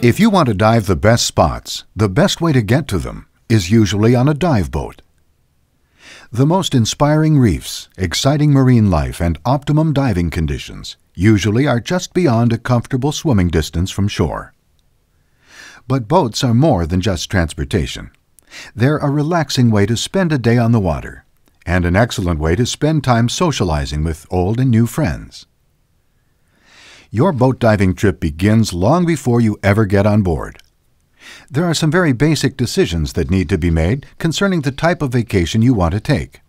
If you want to dive the best spots, the best way to get to them is usually on a dive boat. The most inspiring reefs, exciting marine life, and optimum diving conditions usually are just beyond a comfortable swimming distance from shore. But boats are more than just transportation. They're a relaxing way to spend a day on the water, and an excellent way to spend time socializing with old and new friends. Your boat diving trip begins long before you ever get on board. There are some very basic decisions that need to be made concerning the type of vacation you want to take.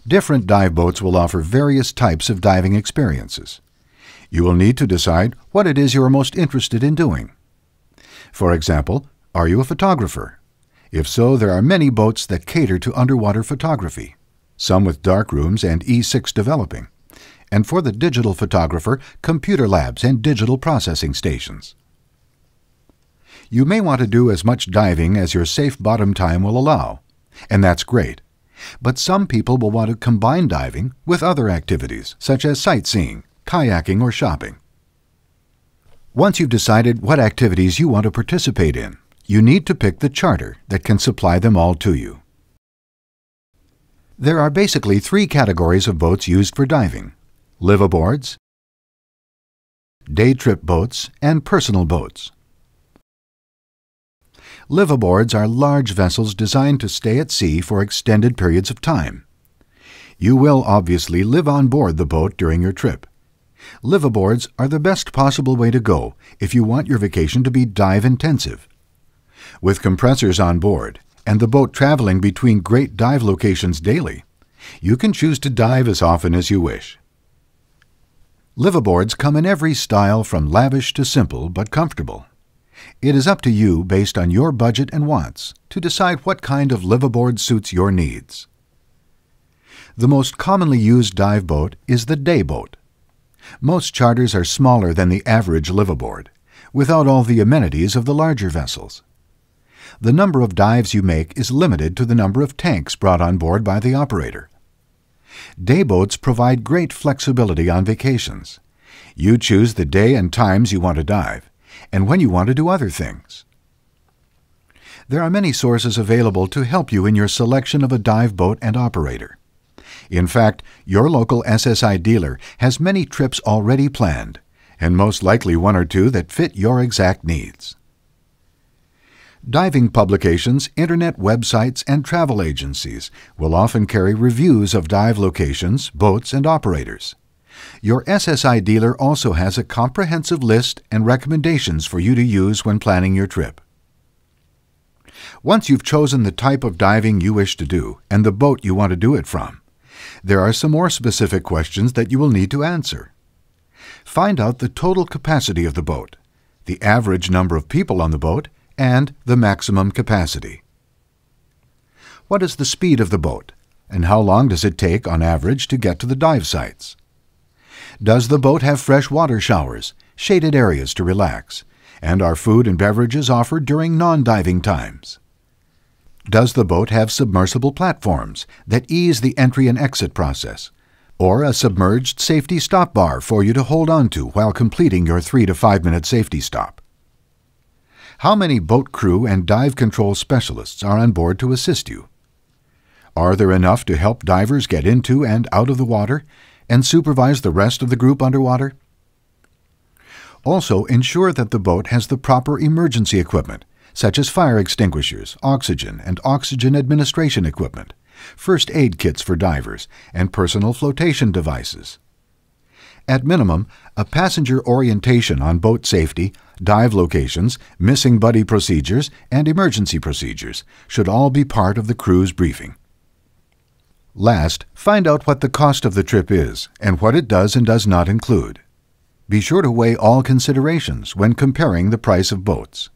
Different dive boats will offer various types of diving experiences. You will need to decide what it is you are most interested in doing. For example, are you a photographer? If so, there are many boats that cater to underwater photography, some with dark rooms and E6 developing, and for the digital photographer, computer labs and digital processing stations. You may want to do as much diving as your safe bottom time will allow, and that's great. But some people will want to combine diving with other activities, such as sightseeing, kayaking, or shopping. Once you've decided what activities you want to participate in, you need to pick the charter that can supply them all to you. There are basically three categories of boats used for diving: liveaboards, day trip boats, and personal boats. Liveaboards are large vessels designed to stay at sea for extended periods of time. You will obviously live on board the boat during your trip. Liveaboards are the best possible way to go if you want your vacation to be dive-intensive. With compressors on board and the boat traveling between great dive locations daily, you can choose to dive as often as you wish. Liveaboards come in every style from lavish to simple but comfortable. It is up to you, based on your budget and wants, to decide what kind of liveaboard suits your needs. The most commonly used dive boat is the day boat. Most charters are smaller than the average liveaboard, without all the amenities of the larger vessels. The number of dives you make is limited to the number of tanks brought on board by the operator. Day boats provide great flexibility on vacations. You choose the day and times you want to dive, and when you want to do other things. There are many sources available to help you in your selection of a dive boat and operator. In fact, your local SSI dealer has many trips already planned, and most likely one or two that fit your exact needs. Diving publications, internet websites, and travel agencies will often carry reviews of dive locations, boats, and operators. Your SSI dealer also has a comprehensive list and recommendations for you to use when planning your trip. Once you've chosen the type of diving you wish to do and the boat you want to do it from, there are some more specific questions that you will need to answer. Find out the total capacity of the boat, the average number of people on the boat, and the maximum capacity. What is the speed of the boat, and how long does it take on average to get to the dive sites? Does the boat have fresh water showers, shaded areas to relax, and are food and beverages offered during non-diving times? Does the boat have submersible platforms that ease the entry and exit process, or a submerged safety stop bar for you to hold on to while completing your 3 to 5 minute safety stop? How many boat crew and dive control specialists are on board to assist you? Are there enough to help divers get into and out of the water and supervise the rest of the group underwater? Also, ensure that the boat has the proper emergency equipment, such as fire extinguishers, oxygen and oxygen administration equipment, first aid kits for divers, and personal flotation devices. At minimum, a passenger orientation on boat safety, dive locations, missing buddy procedures, and emergency procedures should all be part of the crew's briefing. Last, find out what the cost of the trip is and what it does and does not include. Be sure to weigh all considerations when comparing the price of boats.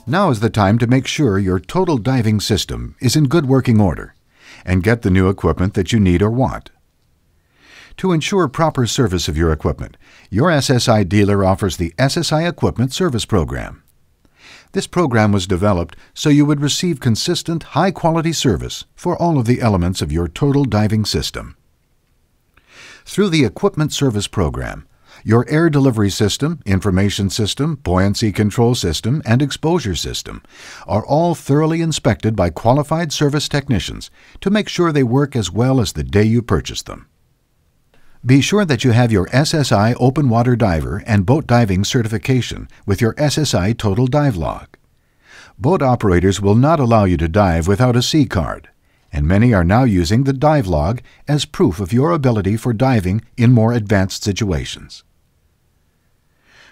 Now is the time to make sure your total diving system is in good working order and get the new equipment that you need or want. To ensure proper service of your equipment, your SSI dealer offers the SSI Equipment Service Program. This program was developed so you would receive consistent, high-quality service for all of the elements of your total diving system. Through the Equipment Service Program, your air delivery system, information system, buoyancy control system, and exposure system are all thoroughly inspected by qualified service technicians to make sure they work as well as the day you purchased them. Be sure that you have your SSI Open Water Diver and Boat Diving certification with your SSI Total Dive Log. Boat operators will not allow you to dive without a C card, and many are now using the dive log as proof of your ability for diving in more advanced situations.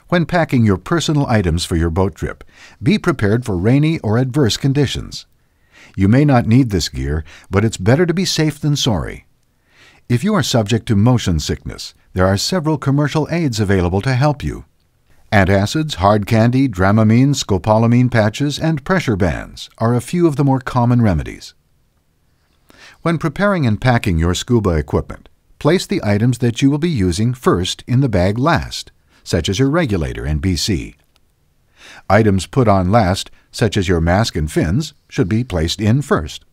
When packing your personal items for your boat trip, be prepared for rainy or adverse conditions. You may not need this gear, but it's better to be safe than sorry. If you are subject to motion sickness, there are several commercial aids available to help you. Antacids, hard candy, Dramamine, scopolamine patches, and pressure bands are a few of the more common remedies. When preparing and packing your scuba equipment, place the items that you will be using first in the bag last, such as your regulator and BC. Items put on last, such as your mask and fins, should be placed in first.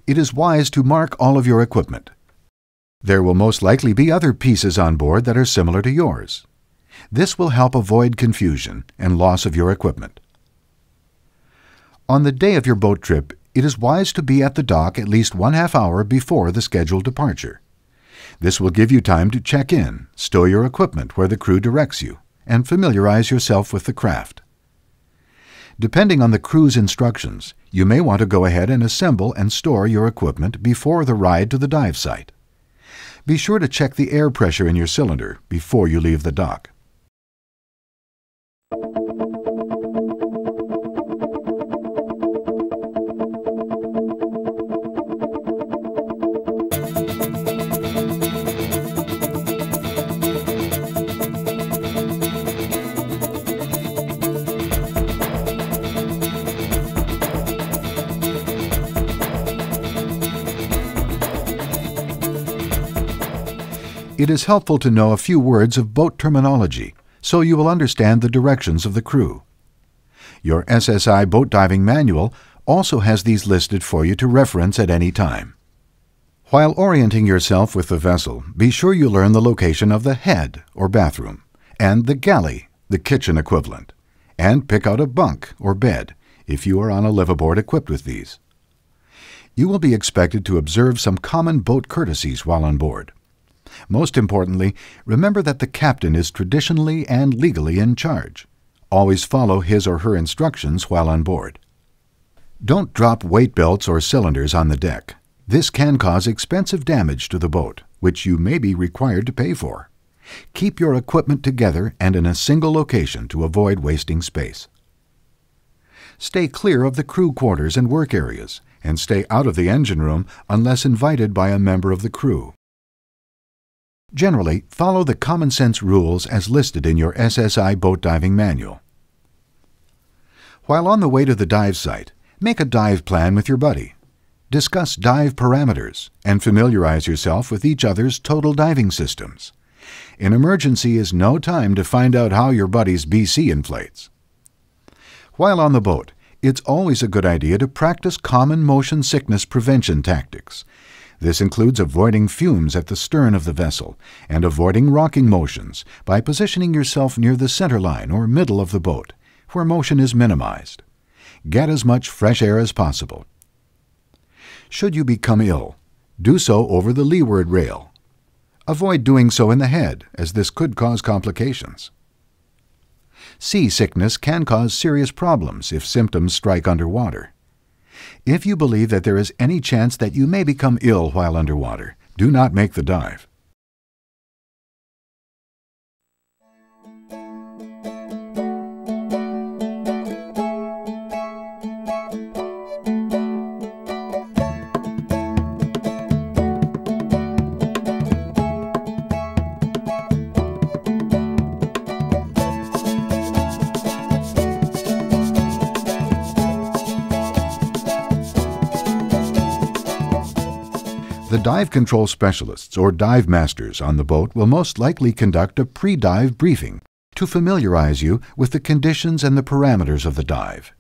It is wise to mark all of your equipment. There will most likely be other pieces on board that are similar to yours. This will help avoid confusion and loss of your equipment. On the day of your boat trip, it is wise to be at the dock at least 1/2 hour before the scheduled departure. This will give you time to check in, stow your equipment where the crew directs you, and familiarize yourself with the craft. Depending on the crew's instructions, you may want to go ahead and assemble and store your equipment before the ride to the dive site. Be sure to check the air pressure in your cylinder before you leave the dock. It is helpful to know a few words of boat terminology so you will understand the directions of the crew. Your SSI Boat Diving Manual also has these listed for you to reference at any time. While orienting yourself with the vessel, be sure you learn the location of the head or bathroom and the galley, the kitchen equivalent, and pick out a bunk or bed if you are on a liveaboard equipped with these. You will be expected to observe some common boat courtesies while on board. Most importantly, remember that the captain is traditionally and legally in charge. Always follow his or her instructions while on board. Don't drop weight belts or cylinders on the deck. This can cause expensive damage to the boat, which you may be required to pay for. Keep your equipment together and in a single location to avoid wasting space. Stay clear of the crew quarters and work areas, and stay out of the engine room unless invited by a member of the crew. Generally, follow the common sense rules as listed in your SSI Boat Diving Manual. While on the way to the dive site, make a dive plan with your buddy. Discuss dive parameters and familiarize yourself with each other's total diving systems. An emergency is no time to find out how your buddy's BC inflates. While on the boat, it's always a good idea to practice common motion sickness prevention tactics. This includes avoiding fumes at the stern of the vessel and avoiding rocking motions by positioning yourself near the center line or middle of the boat, where motion is minimized. Get as much fresh air as possible. Should you become ill, do so over the leeward rail. Avoid doing so in the head, as this could cause complications. Seasickness can cause serious problems if symptoms strike underwater. If you believe that there is any chance that you may become ill while underwater, do not make the dive. The dive control specialists or dive masters on the boat will most likely conduct a pre-dive briefing to familiarize you with the conditions and the parameters of the dive.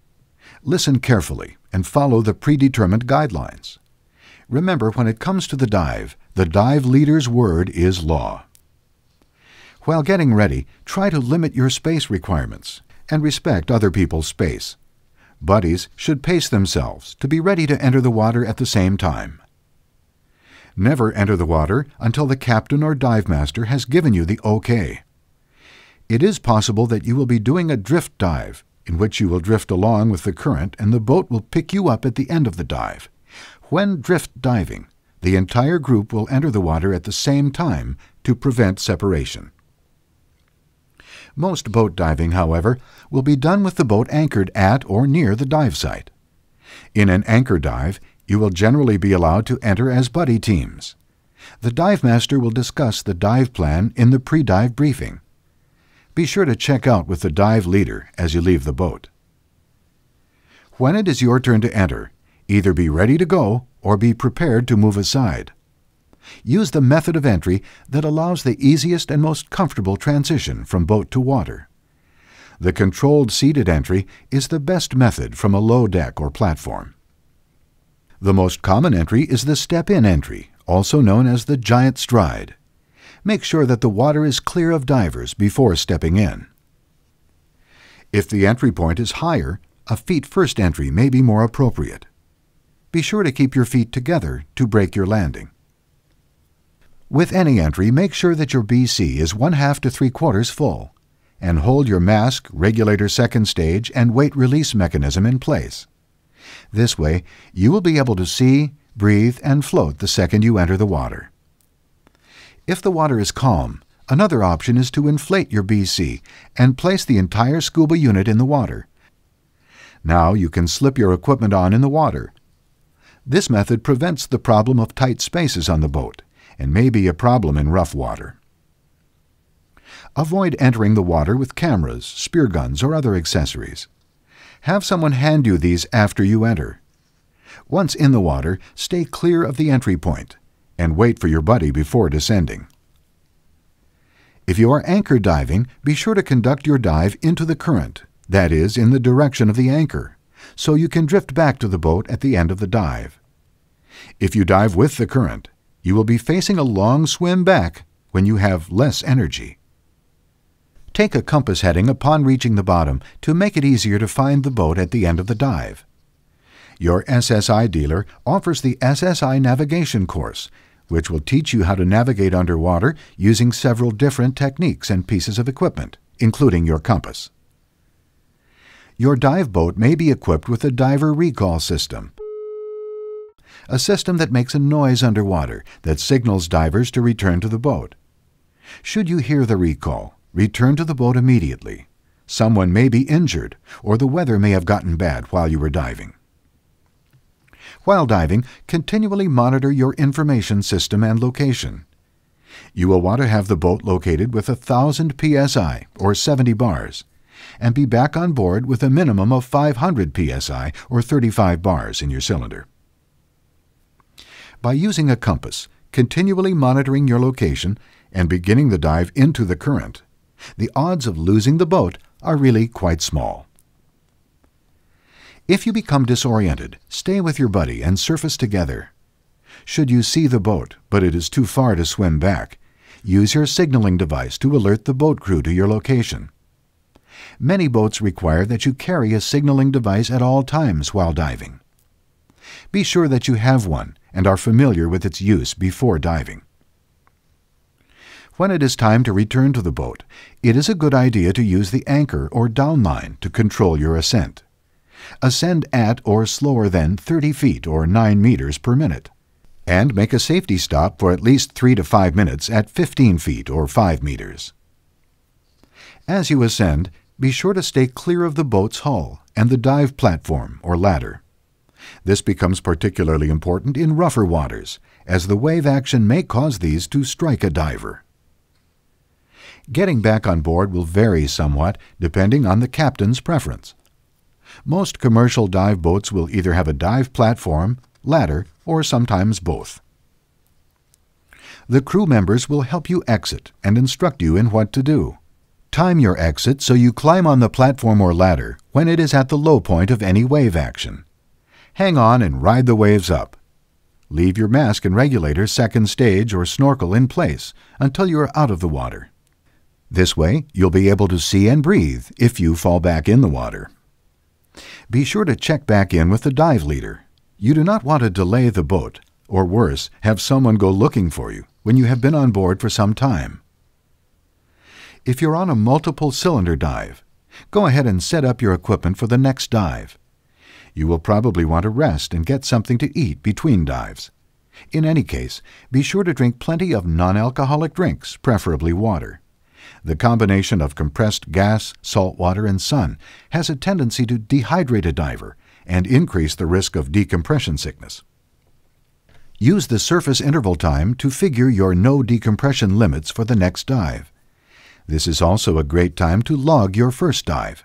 Listen carefully and follow the predetermined guidelines. Remember, when it comes to the dive leader's word is law. While getting ready, try to limit your space requirements and respect other people's space. Buddies should pace themselves to be ready to enter the water at the same time. Never enter the water until the captain or dive master has given you the okay. It is possible that you will be doing a drift dive, in which you will drift along with the current and the boat will pick you up at the end of the dive. When drift diving, the entire group will enter the water at the same time to prevent separation. Most boat diving, however, will be done with the boat anchored at or near the dive site. In an anchor dive, you will generally be allowed to enter as buddy teams. The dive master will discuss the dive plan in the pre-dive briefing. Be sure to check out with the dive leader as you leave the boat. When it is your turn to enter, either be ready to go or be prepared to move aside. Use the method of entry that allows the easiest and most comfortable transition from boat to water. The controlled seated entry is the best method from a low deck or platform. The most common entry is the step-in entry, also known as the giant stride. Make sure that the water is clear of divers before stepping in. If the entry point is higher, a feet-first entry may be more appropriate. Be sure to keep your feet together to break your landing. With any entry, make sure that your BC is 1/2 to 3/4 full, and hold your mask, regulator second stage, and weight release mechanism in place. This way, you will be able to see, breathe, and float the second you enter the water. If the water is calm, another option is to inflate your BC and place the entire scuba unit in the water. Now you can slip your equipment on in the water. This method prevents the problem of tight spaces on the boat and may be a problem in rough water. Avoid entering the water with cameras, spear guns, or other accessories. Have someone hand you these after you enter. Once in the water, stay clear of the entry point and wait for your buddy before descending. If you are anchor diving, be sure to conduct your dive into the current, that is, in the direction of the anchor, so you can drift back to the boat at the end of the dive. If you dive with the current, you will be facing a long swim back when you have less energy. Take a compass heading upon reaching the bottom to make it easier to find the boat at the end of the dive. Your SSI dealer offers the SSI Navigation course, which will teach you how to navigate underwater using several different techniques and pieces of equipment, including your compass. Your dive boat may be equipped with a diver recall system, a system that makes a noise underwater that signals divers to return to the boat. Should you hear the recall, return to the boat immediately. Someone may be injured, or the weather may have gotten bad while you were diving. While diving, continually monitor your information system and location. You will want to have the boat located with 1,000 psi, or 70 bars, and be back on board with a minimum of 500 psi, or 35 bars in your cylinder. By using a compass, continually monitoring your location, and beginning the dive into the current, the odds of losing the boat are really quite small. If you become disoriented, stay with your buddy and surface together. Should you see the boat, but it is too far to swim back, use your signaling device to alert the boat crew to your location. Many boats require that you carry a signaling device at all times while diving. Be sure that you have one and are familiar with its use before diving. When it is time to return to the boat, it is a good idea to use the anchor or downline to control your ascent. Ascend at or slower than 30 feet or 9 meters per minute, and make a safety stop for at least 3 to 5 minutes at 15 feet or 5 meters. As you ascend, be sure to stay clear of the boat's hull and the dive platform or ladder. This becomes particularly important in rougher waters, as the wave action may cause these to strike a diver. Getting back on board will vary somewhat depending on the captain's preference. Most commercial dive boats will either have a dive platform, ladder, or sometimes both. The crew members will help you exit and instruct you in what to do. Time your exit so you climb on the platform or ladder when it is at the low point of any wave action. Hang on and ride the waves up. Leave your mask and regulator second stage or snorkel in place until you are out of the water. This way, you'll be able to see and breathe if you fall back in the water. Be sure to check back in with the dive leader. You do not want to delay the boat, or worse, have someone go looking for you when you have been on board for some time. If you're on a multiple cylinder dive, go ahead and set up your equipment for the next dive. You will probably want to rest and get something to eat between dives. In any case, be sure to drink plenty of non-alcoholic drinks, preferably water. The combination of compressed gas, salt water, and sun has a tendency to dehydrate a diver and increase the risk of decompression sickness. Use the surface interval time to figure your no decompression limits for the next dive. This is also a great time to log your first dive.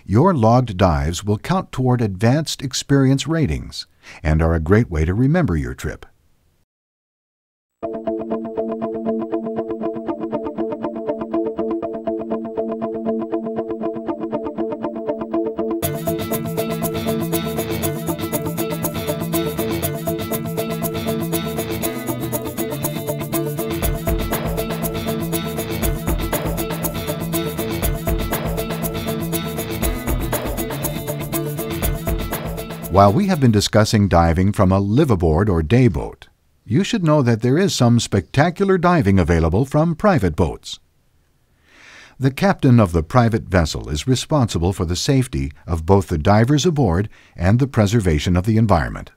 Your logged dives will count toward advanced experience ratings and are a great way to remember your trip. While we have been discussing diving from a liveaboard or day boat, you should know that there is some spectacular diving available from private boats. The captain of the private vessel is responsible for the safety of both the divers aboard and the preservation of the environment.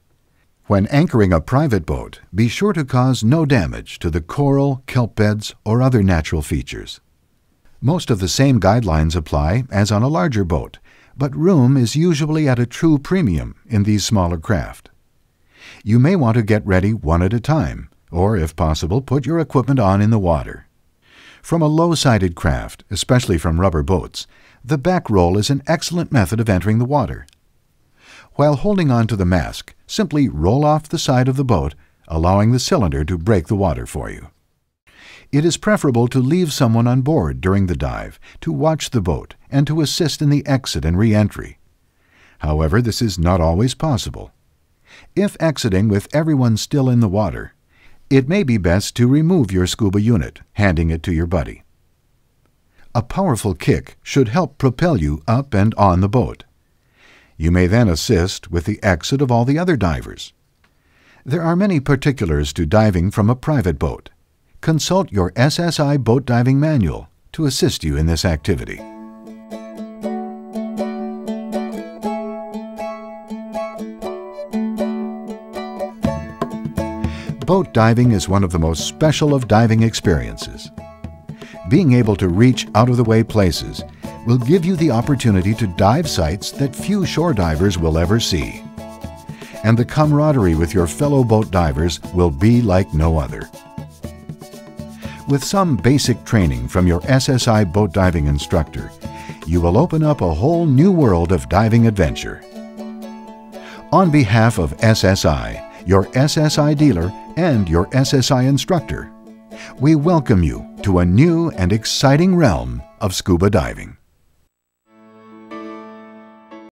When anchoring a private boat, be sure to cause no damage to the coral, kelp beds, or other natural features. Most of the same guidelines apply as on a larger boat, but room is usually at a true premium in these smaller craft. You may want to get ready one at a time, or if possible, put your equipment on in the water. From a low-sided craft, especially from rubber boats, the back roll is an excellent method of entering the water. While holding on to the mask, simply roll off the side of the boat, allowing the cylinder to break the water for you. It is preferable to leave someone on board during the dive to watch the boat and to assist in the exit and re-entry. However, this is not always possible. If exiting with everyone still in the water, it may be best to remove your scuba unit, handing it to your buddy. A powerful kick should help propel you up and on the boat. You may then assist with the exit of all the other divers. There are many particulars to diving from a private boat. Consult your SSI Boat Diving Manual to assist you in this activity. Boat diving is one of the most special of diving experiences. Being able to reach out-of-the-way places will give you the opportunity to dive sites that few shore divers will ever see. And the camaraderie with your fellow boat divers will be like no other. With some basic training from your SSI boat diving instructor, you will open up a whole new world of diving adventure. On behalf of SSI, your SSI dealer, and your SSI instructor, we welcome you to a new and exciting realm of scuba diving.